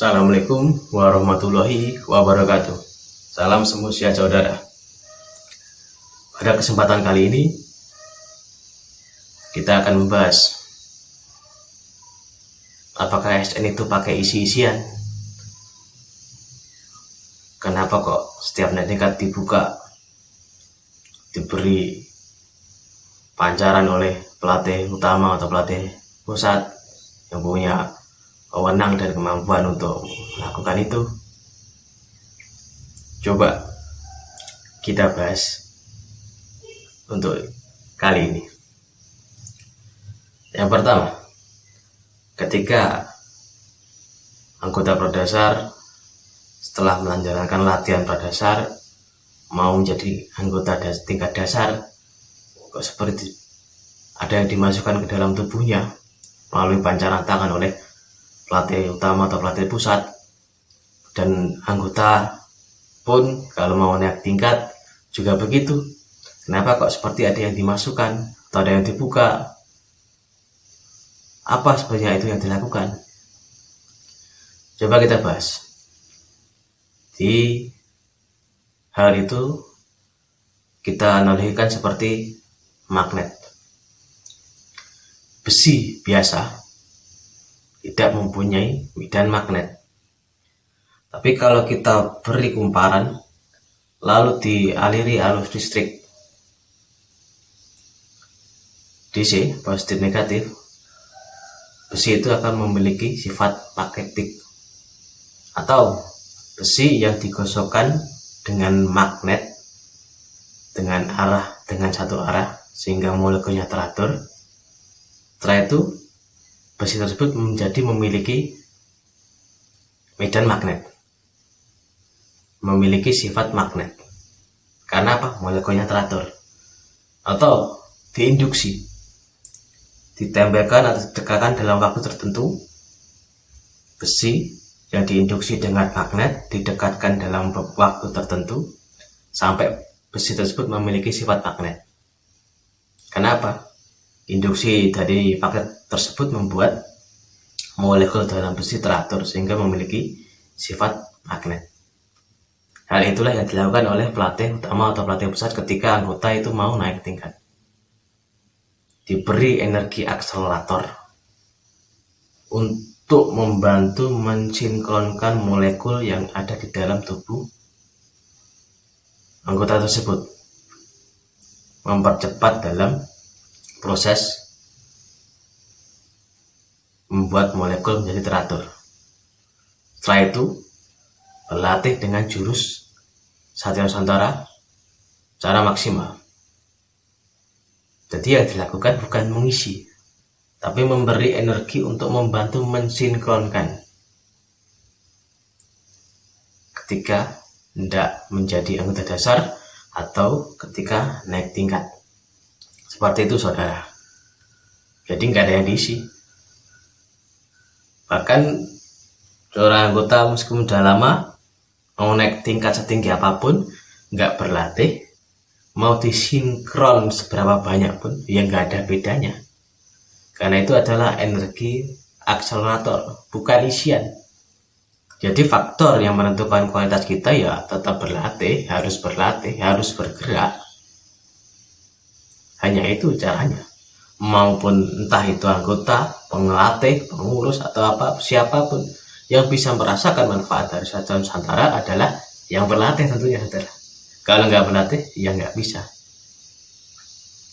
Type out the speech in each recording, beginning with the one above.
Assalamualaikum warahmatullahi wabarakatuh. Salam semuanya saudara. Pada kesempatan kali ini kita akan membahas apakah ASN itu pakai isi-isian. Kenapa kok setiap naik tingkat dibuka diberi pancaran oleh pelatih utama atau pelatih pusat yang punya wewenang dan kemampuan untuk melakukan itu. Coba kita bahas untuk kali ini. Yang pertama, ketika anggota pradasar setelah menjalankan latihan pradasar mau menjadi anggota tingkat dasar, kok seperti ada yang dimasukkan ke dalam tubuhnya melalui pancaran tangan oleh pelatih utama atau pelatih pusat, dan anggota pun kalau mau naik tingkat juga begitu. Kenapa kok seperti ada yang dimasukkan atau ada yang dibuka? Apa sebenarnya itu yang dilakukan? Coba kita bahas. Di hal itu kita analogikan seperti magnet. Besi biasa tidak mempunyai medan magnet. Tapi kalau kita beri kumparan lalu dialiri arus listrik DC positif negatif, besi itu akan memiliki sifat magnetik. Atau besi yang digosokkan dengan magnet dengan satu arah sehingga molekulnya teratur. Setelah itu besi tersebut memiliki medan magnet, memiliki sifat magnet. Karena apa? Molekulnya teratur. Atau diinduksi, ditembakkan atau didekatkan dalam waktu tertentu. Besi yang diinduksi dengan magnet didekatkan dalam waktu tertentu sampai besi tersebut memiliki sifat magnet. Kenapa? Induksi dari magnet tersebut membuat molekul dalam besi teratur sehingga memiliki sifat magnet. Hal itulah yang dilakukan oleh pelatih utama atau pelatih pusat ketika anggota itu mau naik tingkat. Diberi energi akselerator untuk membantu mensinkronkan molekul yang ada di dalam tubuh anggota tersebut, mempercepat dalam proses membuat molekul menjadi teratur. Setelah itu berlatih dengan jurus Satya Nusantara secara maksimal. Jadi yang dilakukan bukan mengisi, tapi memberi energi untuk membantu mensinkronkan ketika hendak menjadi anggota dasar atau ketika naik tingkat. Seperti itu saudara. Jadi nggak ada yang diisi. Bahkan seorang anggota meskipun sudah lama mau naik tingkat setinggi apapun, nggak berlatih, mau disinkron seberapa banyak pun ya nggak ada bedanya. Karena itu adalah energi akselerator, bukan isian. Jadi faktor yang menentukan kualitas kita ya tetap berlatih, harus bergerak. Hanya itu caranya. Maupun entah itu anggota, pengelatih, pengurus atau siapapun yang bisa merasakan manfaat dari Satya Nusantara adalah yang berlatih tentunya saudara. Kalau nggak berlatih ya nggak bisa.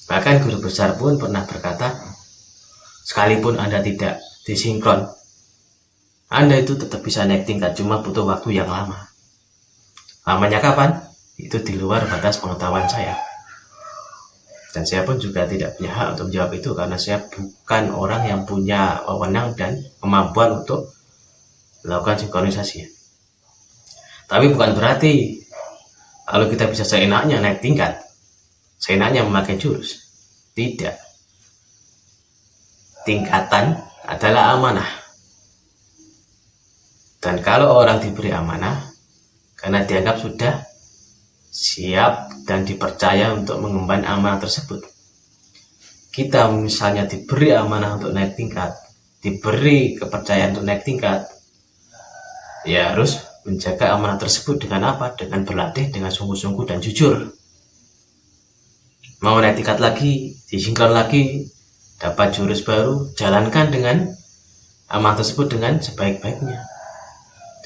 Bahkan guru besar pun pernah berkata, sekalipun Anda tidak disinkron, Anda itu tetap bisa naik tingkat, cuma butuh waktu yang lama. Lamanya kapan? Itu di luar batas pengetahuan saya. Dan saya pun juga tidak punya hak untuk menjawab itu karena saya bukan orang yang punya wewenang dan kemampuan untuk melakukan sinkronisasi. Tapi bukan berarti kalau kita bisa seenaknya naik tingkat, seenaknya memakai jurus. Tidak. Tingkatan adalah amanah. Dan kalau orang diberi amanah, karena dianggap sudah siap dan dipercaya untuk mengemban amanah tersebut. Kita misalnya diberi amanah untuk naik tingkat, diberi kepercayaan untuk naik tingkat, ya harus menjaga amanah tersebut dengan apa? Dengan berlatih dengan sungguh-sungguh dan jujur. Mau naik tingkat lagi, disinkron lagi, dapat jurus baru, jalankan dengan amanah tersebut dengan sebaik-baiknya.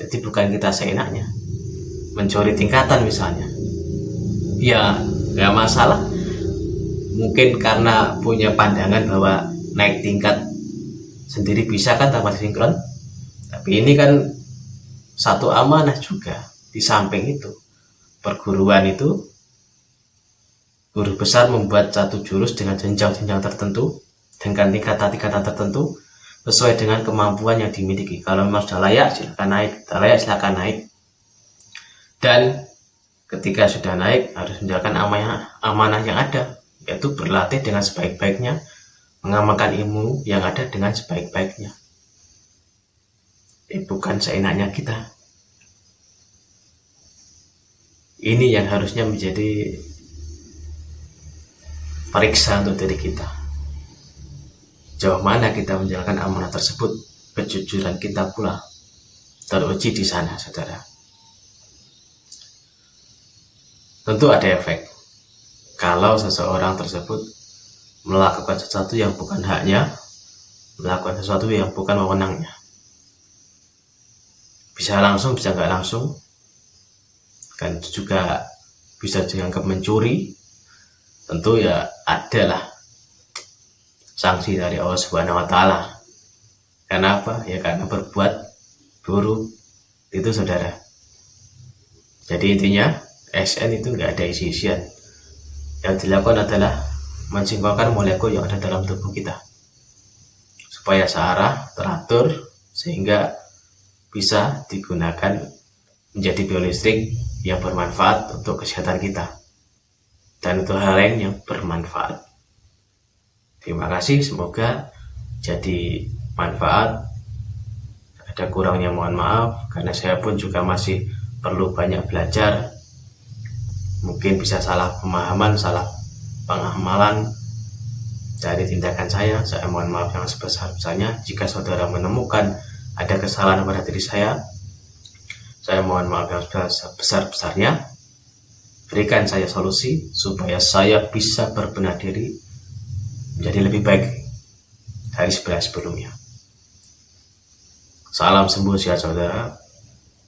Jadi bukan kita seenaknya mencuri tingkatan misalnya, ya nggak masalah. Mungkin karena punya pandangan bahwa naik tingkat sendiri bisa kan tanpa sinkron, tapi ini kan satu amanah juga. Di samping itu, perguruan itu, guru besar membuat satu jurus dengan jenjang-jenjang tertentu, dengan tingkatan-tingkatan tertentu, sesuai dengan kemampuan yang dimiliki. Kalau memang sudah layak, silakan naik. Tidak layak, silakan naik. Dan ketika sudah naik, harus menjalankan amanah yang ada, yaitu berlatih dengan sebaik-baiknya, mengamalkan ilmu yang ada dengan sebaik-baiknya. Bukan seenaknya kita. Ini yang harusnya menjadi periksa untuk diri kita. Jauh mana kita menjalankan amanah tersebut, kejujuran kita pula teruji di sana, saudara. Tentu ada efek kalau seseorang tersebut melakukan sesuatu yang bukan haknya, melakukan sesuatu yang bukan wewenangnya. Bisa langsung, bisa nggak langsung, kan juga bisa dianggap mencuri. Tentu ya adalah sanksi dari Allah Subhanahu wa Ta'ala. Kenapa? Ya karena berbuat buruk itu, saudara. Jadi intinya SN itu nggak ada isi-isian. Yang dilakukan adalah mensinkronkan molekul yang ada dalam tubuh kita supaya searah, teratur, sehingga bisa digunakan menjadi biolistrik yang bermanfaat untuk kesehatan kita dan untuk hal lain yang bermanfaat. Terima kasih, semoga jadi manfaat. Ada kurangnya mohon maaf, karena saya pun juga masih perlu banyak belajar. Mungkin bisa salah pemahaman, salah pengamalan dari tindakan saya. Saya mohon maaf yang sebesar-besarnya. Jika saudara menemukan ada kesalahan pada diri saya mohon maaf yang sebesar-besarnya. Berikan saya solusi supaya saya bisa berbenah diri menjadi lebih baik dari sebelumnya. Salam sembuh sehat, saudara.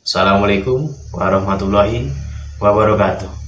Assalamualaikum warahmatullahi wabarakatuh.